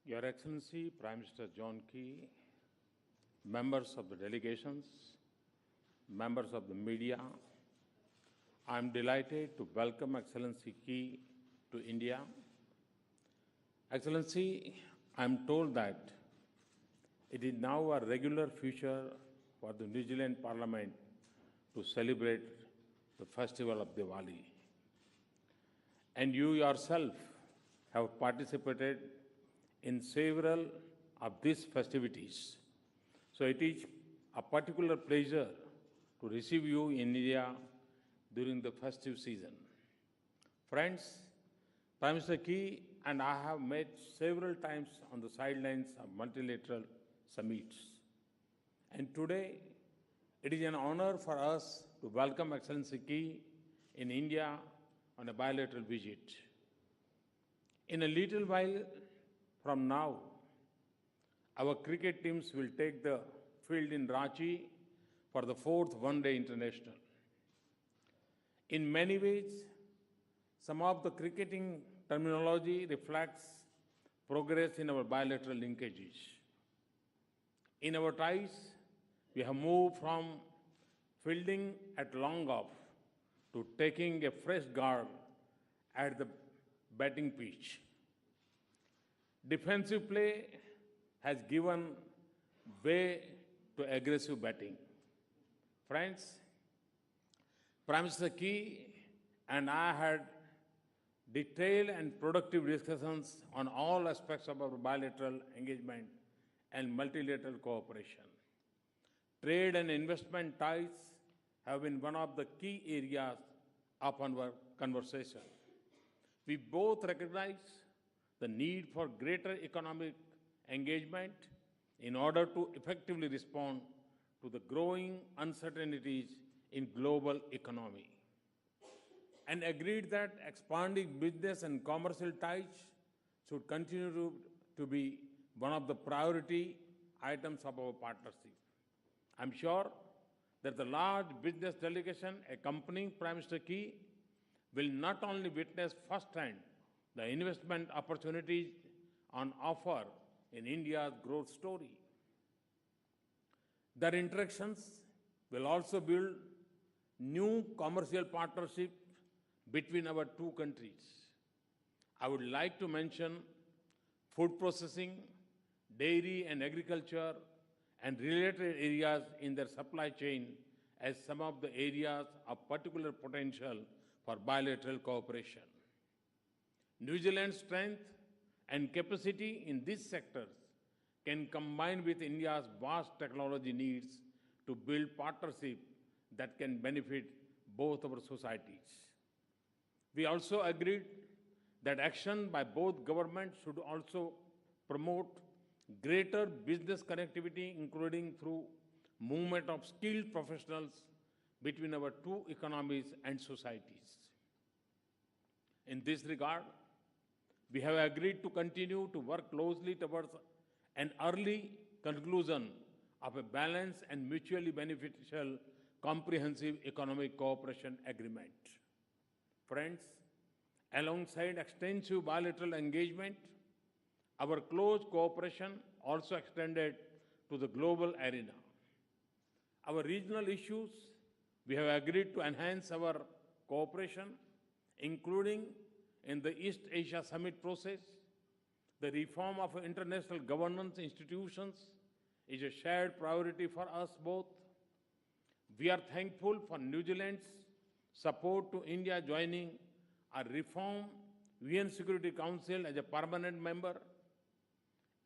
Your Excellency, Prime Minister John Key, members of the delegations, members of the media, I am delighted to welcome Excellency Key to India. Excellency, I am told that it is now a regular feature for the New Zealand Parliament to celebrate the festival of Diwali. And you yourself have participated in several of these festivities. So it is a particular pleasure to receive you in India during the festive season. Friends, Prime Minister Key and I have met several times on the sidelines of multilateral summits. And today, it is an honor for us to welcome Excellency Key in India on a bilateral visit. In a little while from now, our cricket teams will take the field in Ranchi for the 4th One-Day International. In many ways, some of the cricketing terminology reflects progress in our bilateral linkages. In our ties, we have moved from fielding at long off to taking a fresh guard at the batting pitch. Defensive play has given way to aggressive batting. Friends, Prime Minister Key and I had detailed and productive discussions on all aspects of our bilateral engagement and multilateral cooperation. Trade and investment ties have been one of the key areas of our conversation. We both recognize the need for greater economic engagement in order to effectively respond to the growing uncertainties in global economy, and agreed that expanding business and commercial ties should continue to be one of the priority items of our partnership. I'm sure that the large business delegation accompanying Prime Minister Key will not only witness firsthand the investment opportunities on offer in India's growth story. Their interactions will also build new commercial partnerships between our two countries. I would like to mention food processing, dairy and agriculture, and related areas in their supply chain as some of the areas of particular potential for bilateral cooperation. New Zealand's strength and capacity in these sectors can combine with India's vast technology needs to build partnerships that can benefit both our societies. We also agreed that action by both governments should also promote greater business connectivity, including through movement of skilled professionals between our two economies and societies. In this regard, we have agreed to continue to work closely towards an early conclusion of a balanced and mutually beneficial comprehensive economic cooperation agreement. Friends, alongside extensive bilateral engagement, our close cooperation also extended to the global arena. Our regional issues, we have agreed to enhance our cooperation, including in the East Asia Summit process. The reform of international governance institutions is a shared priority for us both. We are thankful for New Zealand's support to India joining a reformed UN Security Council as a permanent member.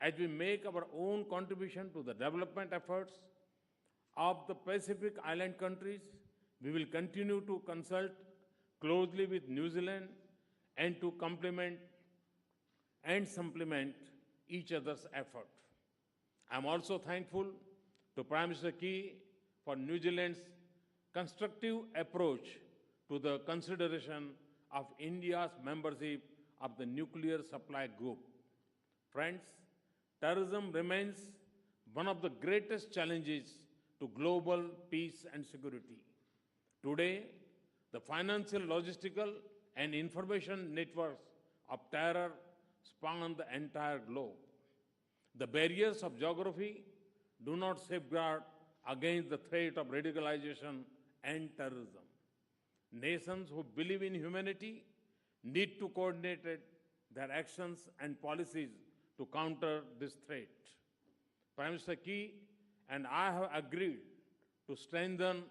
As we make our own contribution to the development efforts of the Pacific Island countries, we will continue to consult closely with New Zealand and to complement and supplement each other's effort. I am also thankful to Prime Minister Key for New Zealand's constructive approach to the consideration of India's membership of the Nuclear Supply Group. Friends, terrorism remains one of the greatest challenges to global peace and security. Today, the financial, logistical, and information networks of terror span the entire globe. The barriers of geography do not safeguard against the threat of radicalization and terrorism. Nations who believe in humanity need to coordinate their actions and policies to counter this threat. Prime Minister Key and I have agreed to strengthen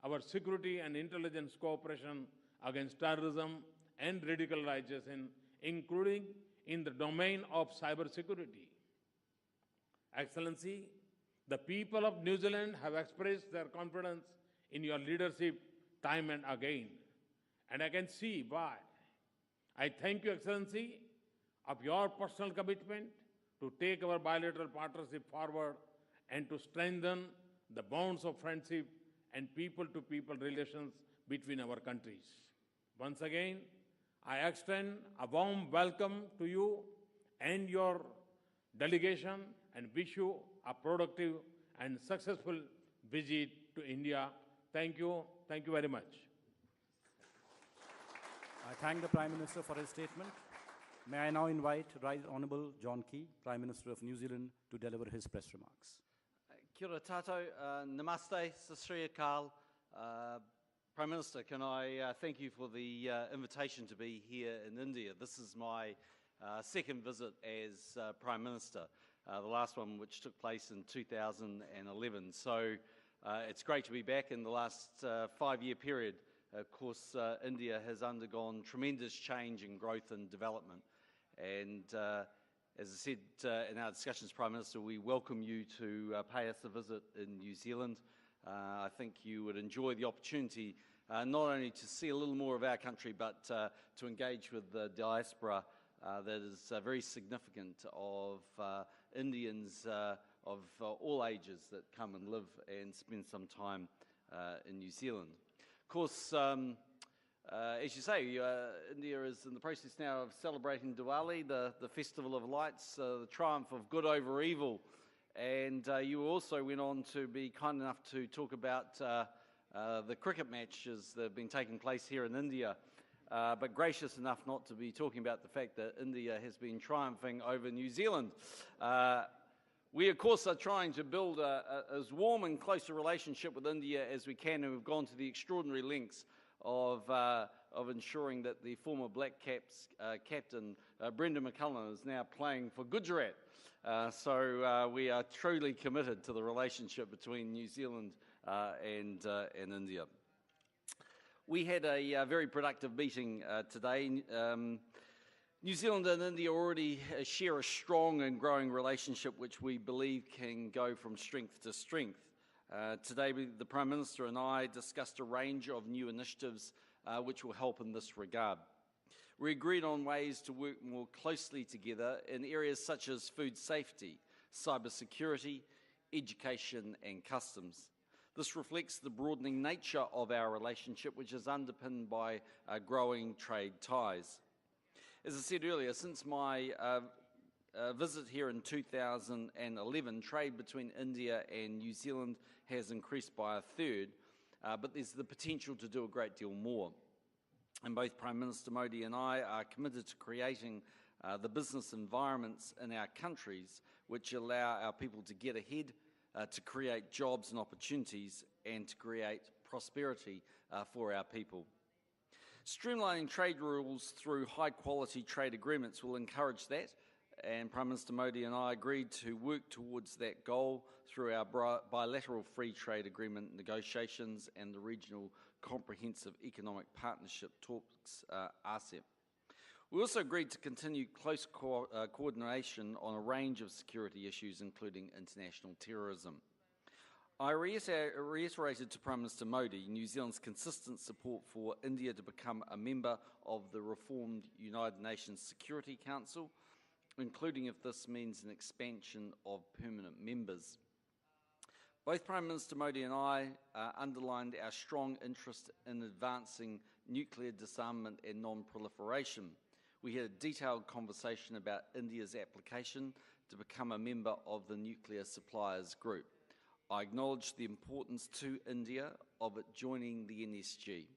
our security and intelligence cooperation against terrorism and radicalization, including in the domain of cybersecurity. Excellency, the people of New Zealand have expressed their confidence in your leadership time and again, and I can see why. I thank you, Excellency, of your personal commitment to take our bilateral partnership forward and to strengthen the bonds of friendship and people-to-people relations between our countries. Once again, I extend a warm welcome to you and your delegation and wish you a productive and successful visit to India. Thank you. Thank you very much. I thank the Prime Minister for his statement. May I now invite Right Honourable John Key, Prime Minister of New Zealand, to deliver his press remarks. Kia ora tātou, namaste, Sri Akal. Prime Minister, can I thank you for the invitation to be here in India. This is my second visit as Prime Minister, the last one which took place in 2011. So it's great to be back in the last 5-year period. Of course, India has undergone tremendous change and growth and development. And as I said in our discussions, Prime Minister, we welcome you to pay us a visit in New Zealand. I think you would enjoy the opportunity not only to see a little more of our country, but to engage with the diaspora that is very significant of Indians of all ages that come and live and spend some time in New Zealand. Of course, as you say, India is in the process now of celebrating Diwali, the Festival of Lights, the triumph of good over evil. And you also went on to be kind enough to talk about the cricket matches that have been taking place here in India, but gracious enough not to be talking about the fact that India has been triumphing over New Zealand. We, of course, are trying to build as warm and close a relationship with India as we can, and we've gone to the extraordinary lengths of ensuring that the former Black Caps captain, Brendan McCullum, is now playing for Gujarat. So we are truly committed to the relationship between New Zealand and India. We had a very productive meeting today. New Zealand and India already share a strong and growing relationship which we believe can go from strength to strength. Today, the Prime Minister and I discussed a range of new initiatives which will help in this regard. We agreed on ways to work more closely together in areas such as food safety, cybersecurity, education and customs. This reflects the broadening nature of our relationship, which is underpinned by growing trade ties. As I said earlier, since my visit here in 2011, trade between India and New Zealand has increased by 1/3, but there's the potential to do a great deal more. And both Prime Minister Modi and I are committed to creating the business environments in our countries which allow our people to get ahead, to create jobs and opportunities, and to create prosperity for our people. Streamlining trade rules through high-quality trade agreements will encourage that, and Prime Minister Modi and I agreed to work towards that goal through our bilateral free trade agreement negotiations and the Regional Comprehensive Economic Partnership talks, RCEP. We also agreed to continue close coordination on a range of security issues, including international terrorism. I reiterated to Prime Minister Modi New Zealand's consistent support for India to become a member of the reformed United Nations Security Council, including if this means an expansion of permanent members. Both Prime Minister Modi and I underlined our strong interest in advancing nuclear disarmament and non-proliferation. We had a detailed conversation about India's application to become a member of the Nuclear Suppliers Group. I acknowledged the importance to India of it joining the NSG.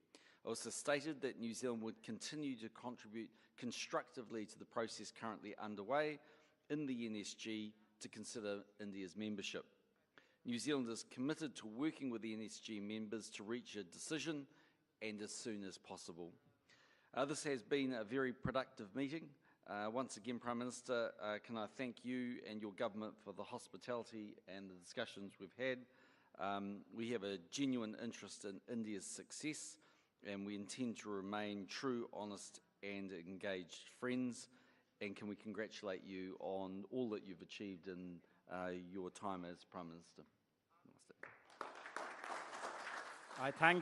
I also stated that New Zealand would continue to contribute constructively to the process currently underway in the NSG to consider India's membership. New Zealand is committed to working with the NSG members to reach a decision and as soon as possible. This has been a very productive meeting. Once again, Prime Minister, can I thank you and your government for the hospitality and the discussions we've had. We have a genuine interest in India's success, and we intend to remain true, honest and engaged friends. And can we congratulate you on all that you've achieved in your time as Prime Minister. I thank